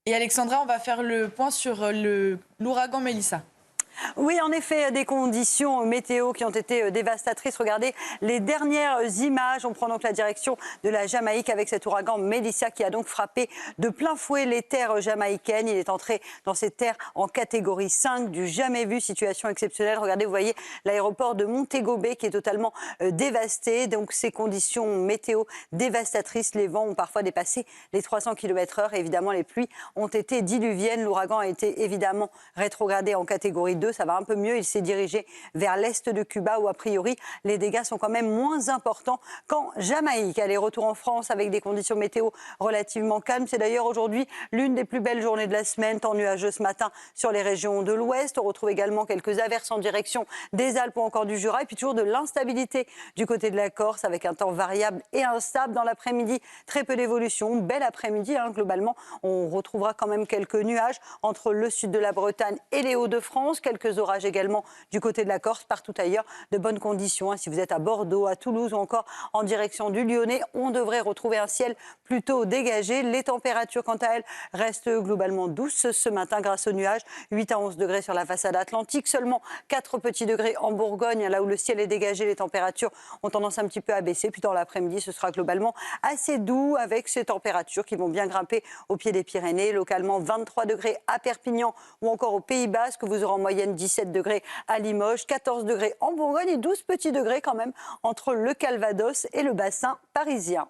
Et Alexandra, on va faire le point sur l'ouragan Mélissa. Oui, en effet, des conditions météo qui ont été dévastatrices. Regardez les dernières images. On prend donc la direction de la Jamaïque avec cet ouragan Melissa qui a donc frappé de plein fouet les terres jamaïcaines. Il est entré dans ces terres en catégorie 5 du jamais vu, situation exceptionnelle. Regardez, vous voyez l'aéroport de Montego Bay qui est totalement dévasté. Donc ces conditions météo dévastatrices, les vents ont parfois dépassé les 300 km/h. Évidemment, les pluies ont été diluviennes. L'ouragan a été évidemment rétrogradé en catégorie 2. Ça va un peu mieux. Il s'est dirigé vers l'est de Cuba où, a priori, les dégâts sont quand même moins importants qu'en Jamaïque. Allez, retour en France avec des conditions météo relativement calmes. C'est d'ailleurs aujourd'hui l'une des plus belles journées de la semaine. Temps nuageux ce matin sur les régions de l'ouest. On retrouve également quelques averses en direction des Alpes ou encore du Jura. Et puis toujours de l'instabilité du côté de la Corse avec un temps variable et instable. Dans l'après-midi, très peu d'évolution. Bel après-midi, globalement. On retrouvera quand même quelques nuages entre le sud de la Bretagne et les Hauts-de-France. Quelques orages également du côté de la Corse, partout ailleurs, de bonnes conditions. Si vous êtes à Bordeaux, à Toulouse ou encore en direction du Lyonnais, on devrait retrouver un ciel plutôt dégagé. Les températures, quant à elles, restent globalement douces ce matin grâce aux nuages. 8 à 11 degrés sur la façade atlantique, seulement 4 petits degrés en Bourgogne, là où le ciel est dégagé, les températures ont tendance un petit peu à baisser. Puis dans l'après-midi, ce sera globalement assez doux avec ces températures qui vont bien grimper au pied des Pyrénées. Localement, 23 degrés à Perpignan ou encore au Pays Basque. Vous aurez en moyenne 17 degrés à Limoges, 14 degrés en Bourgogne et 12 petits degrés quand même entre le Calvados et le bassin parisien.